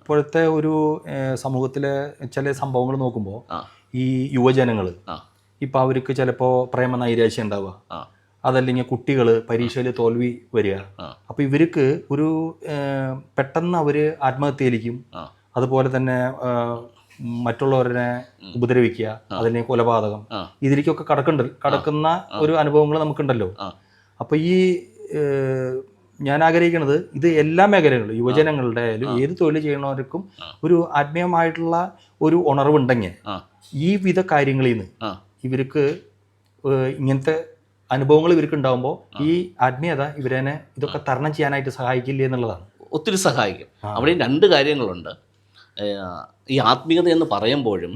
ഇപ്പോഴത്തെ ഒരു സമൂഹത്തിലെ ചില സംഭവങ്ങൾ നോക്കുമ്പോൾ ഈ യുവജനങ്ങൾ ഇപ്പം അവർക്ക് ചിലപ്പോൾ പ്രേമ നൈരാശ്യം ഉണ്ടാവുക, അതല്ലെങ്കിൽ കുട്ടികൾ പരീക്ഷയിൽ തോൽവി വരിക. അപ്പോൾ ഇവർക്ക് ഒരു പെട്ടെന്ന് അവർ ആത്മഹത്യയിലേക്കും അതുപോലെ തന്നെ മറ്റുള്ളവരെ ഉപദ്രവിക്കുക, അതിനെ കൊലപാതകം, ഇതിലേക്കൊക്കെ കടക്കുന്ന ഒരു അനുഭവങ്ങൾ നമുക്കുണ്ടല്ലോ. അപ്പോൾ ഈ ഞാൻ ആഗ്രഹിക്കുന്നത് ഇത് എല്ലാ മേഖലകളിലും യുവജനങ്ങളുടെ ആയാലും ഏത് തൊഴിൽ ചെയ്യണവർക്കും ഒരു ആത്മീയമായിട്ടുള്ള ഒരു ഉണർവുണ്ടെങ്കിൽ ഈ വിധ കാര്യങ്ങളിൽ നിന്ന് ഇവർക്ക് ഇങ്ങനത്തെ അനുഭവങ്ങൾ ഇവർക്ക് ഉണ്ടാകുമ്പോൾ ഈ ആത്മീയത ഇവരെ ഇതൊക്കെ തരണം ചെയ്യാനായിട്ട് സഹായിക്കില്ല എന്നുള്ളതാണ്. ഒത്തിരി സഹായിക്കും. അവിടെ രണ്ട് കാര്യങ്ങളുണ്ട്. ഈ ആത്മീയത എന്ന് പറയുമ്പോഴും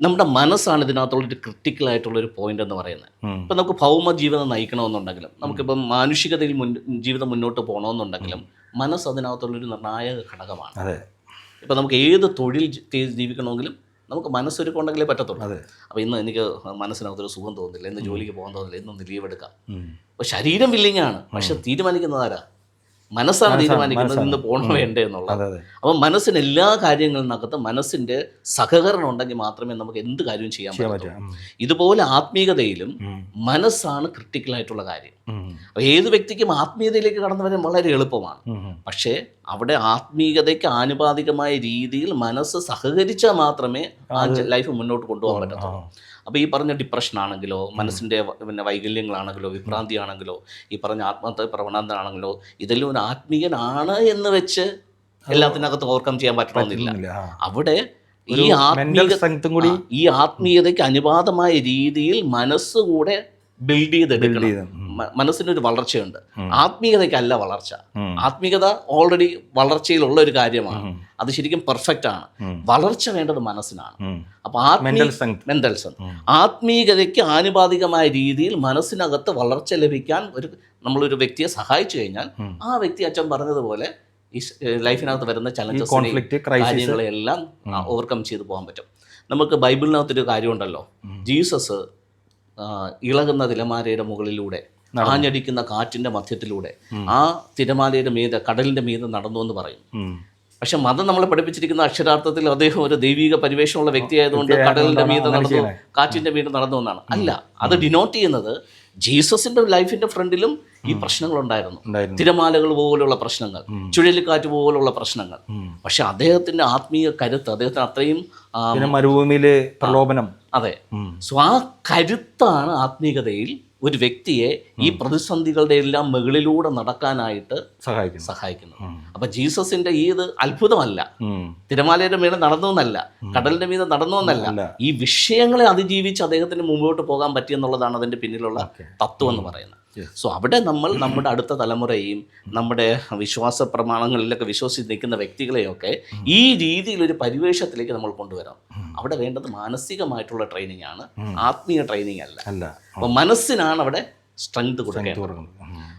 നമ്മുടെ മനസ്സാണ് ഇതിനകത്തുള്ളൊരു ക്രിട്ടിക്കലായിട്ടുള്ളൊരു പോയിന്റ് എന്ന് പറയുന്നത്. ഇപ്പം നമുക്ക് ഭൗമ ജീവിതം നയിക്കണമെന്നുണ്ടെങ്കിലും നമുക്കിപ്പം മാനുഷികതയിൽ ജീവിതം മുന്നോട്ട് പോകണമെന്നുണ്ടെങ്കിലും മനസ്സ് അതിനകത്തുള്ളൊരു നിർണായക ഘടകമാണ്. ഇപ്പം നമുക്ക് ഏത് തൊഴിൽ ജീവിക്കണമെങ്കിലും നമുക്ക് മനസ്സൊരുക്കുണ്ടെങ്കിലേ പറ്റത്തുള്ളൂ. അപ്പോൾ ഇന്ന് എനിക്ക് മനസ്സിനകത്തൊരു സുഖം തോന്നുന്നില്ല, ഇന്ന് ജോലിക്ക് പോകാൻ തോന്നില്ല, ഇന്നൊന്ന് ലീവ് എടുക്കാം. അപ്പോൾ ശരീരം വില്ലിങ്ങാണ്, പക്ഷെ തീരുമാനിക്കുന്നതാരാ? മനസ്സാണ് തീരുമാനിക്കുന്നത് ഇന്ന് പോകണം വേണ്ടേ എന്നുള്ളത്. അപ്പം മനസ്സിന് എല്ലാ കാര്യങ്ങളിനകത്ത് മനസ്സിൻ്റെ സഹകരണം ഉണ്ടെങ്കിൽ മാത്രമേ നമുക്ക് എന്ത് കാര്യവും ചെയ്യാൻ പറ്റൂ. ഇതുപോലെ ആത്മീയതയിലും മനസ്സാണ് ക്രിട്ടിക്കലായിട്ടുള്ള കാര്യം. അപ്പോൾ ഏത് വ്യക്തിക്കും ആത്മീയതയിലേക്ക് കടന്നു വരാൻ വളരെ എളുപ്പമാണ്. പക്ഷേ അവിടെ ആത്മീയതയ്ക്ക് ആനുപാതികമായ രീതിയിൽ മനസ്സ് സഹകരിച്ചാൽ മാത്രമേ ആ ലൈഫ് മുന്നോട്ട് കൊണ്ടുപോകാൻ പറ്റത്തുള്ളൂ. അപ്പോൾ ഈ പറഞ്ഞ ഡിപ്രഷൻ ആണെങ്കിലോ, മനസ്സിൻ്റെ വൈകല്യങ്ങളാണെങ്കിലോ, വിഭ്രാന്തി ഈ പറഞ്ഞ ആത്മഹത്യ പ്രവണതയാണെങ്കിലോ, ഇതെല്ലാം ഒരു ആത്മീയനാണ് എന്ന് വെച്ച് എല്ലാത്തിനകത്ത് ഓവർകം ചെയ്യാൻ പറ്റണമെന്നില്ല. അവിടെ ഈ ആത്മീയതയ്ക്ക് അനുപാതമായ രീതിയിൽ മനസ്സുകൂടെ ബിൽഡ് ചെയ്തെടുക്കണം. മനസ്സിനൊരു വളർച്ചയുണ്ട്, ആത്മീയതയ്ക്കല്ല വളർച്ച. ആത്മീയത ഓൾറെഡി വളർച്ചയിലുള്ള ഒരു കാര്യമാണ്, അത് ശരിക്കും പെർഫെക്റ്റ് ആണ്. വളർച്ച വേണ്ടത് മനസ്സിനാണ്. അപ്പൊ മെന്റൽ സ്ട്രെങ്ത്, ആത്മീയതയ്ക്ക് ആനുപാതികമായ രീതിയിൽ മനസ്സിനകത്ത് വളർച്ച ലഭിക്കാൻ നമ്മളൊരു വ്യക്തിയെ സഹായിച്ചു കഴിഞ്ഞാൽ ആ വ്യക്തി അച്ഛൻ പറഞ്ഞതുപോലെ ഈ ലൈഫിനകത്ത് വരുന്ന ചലഞ്ചസ് കാര്യങ്ങളെല്ലാം ഓവർകം ചെയ്ത് പോകാൻ പറ്റും. നമുക്ക് ബൈബിളിനകത്തൊരു കാര്യമുണ്ടല്ലോ, ജീസസ് ഇളകുന്ന തിരമാലയുടെ മുകളിലൂടെ, ആഞ്ഞടിക്കുന്ന കാറ്റിന്റെ മധ്യത്തിലൂടെ ആ തിരമാലയുടെ മീതെ, കടലിന്റെ മീതെ നടന്നു എന്ന് പറയും. പക്ഷെ മതം നമ്മളെ പഠിപ്പിച്ചിരിക്കുന്ന അക്ഷരാർത്ഥത്തിൽ അദ്ദേഹം ഒരു ദൈവിക പരിവേഷമുള്ള വ്യക്തിയായതുകൊണ്ട് കടലിന്റെ മീതെ നടന്നു, കാറ്റിന്റെ മീതെ നടന്നു എന്നാണ്. അല്ല, അത് ഡിനോട്ട് ചെയ്യുന്നത് ജീസസിന്റെ ലൈഫിന്റെ ഫ്രണ്ടിലും ഈ പ്രശ്നങ്ങളുണ്ടായിരുന്നു. തിരമാലകൾ പോലുള്ള പ്രശ്നങ്ങൾ, ചുഴലിക്കാറ്റ് പോലുള്ള പ്രശ്നങ്ങൾ. പക്ഷെ അദ്ദേഹത്തിന്റെ ആത്മീയ കരുത്ത്, അദ്ദേഹത്തിന് അത്രയും മരുഭൂമിയിലെ പ്രലോഭനം. അതെ, സോ ആ കരുത്താണ് ആത്മീയതയിൽ ഒരു വ്യക്തിയെ ഈ പ്രതിസന്ധികളുടെ എല്ലാം മുകളിലൂടെ നടക്കാനായിട്ട് സഹായിക്കുന്നു. അപ്പൊ ജീസസിന്റെ ഇത് അത്ഭുതമല്ല, തിരമാലയുടെ മീതെ നടന്നു എന്നല്ല, കടലിന്റെ മീതെ നടന്നു എന്നല്ല, ഈ വിഷയങ്ങളെ അതിജീവിച്ച് അദ്ദേഹത്തിന് മുമ്പോട്ട് പോകാൻ പറ്റിയെന്നുള്ളതാണ് അതിന്റെ പിന്നിലുള്ള തത്വം എന്ന് പറയുന്നത്. സോ അവിടെ നമ്മൾ നമ്മുടെ അടുത്ത തലമുറയും നമ്മുടെ വിശ്വാസ പ്രമാണങ്ങളിലൊക്കെ വിശ്വസിച്ച് നിൽക്കുന്ന വ്യക്തികളെയൊക്കെ ഈ രീതിയിലൊരു പരിവേഷത്തിലേക്ക് നമ്മൾ കൊണ്ടുവരാം. അവിടെ വേണ്ടത് മാനസികമായിട്ടുള്ള ട്രെയിനിങ് ആണ്, ആത്മീയ ട്രെയിനിങ് അല്ല. അപ്പോൾ മനസ്സിനാണ് അവിടെ സ്ട്രെങ്ത് കൊടുക്കേണ്ടത്.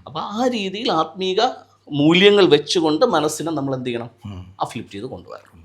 അപ്പോൾ ആ രീതിയിൽ ആത്മീക മൂല്യങ്ങൾ വെച്ചുകൊണ്ട് മനസ്സിനെ നമ്മൾ എന്ത് ചെയ്യണം, അഫ്ലിപ്റ്റ് ചെയ്ത് കൊണ്ടുവരണം.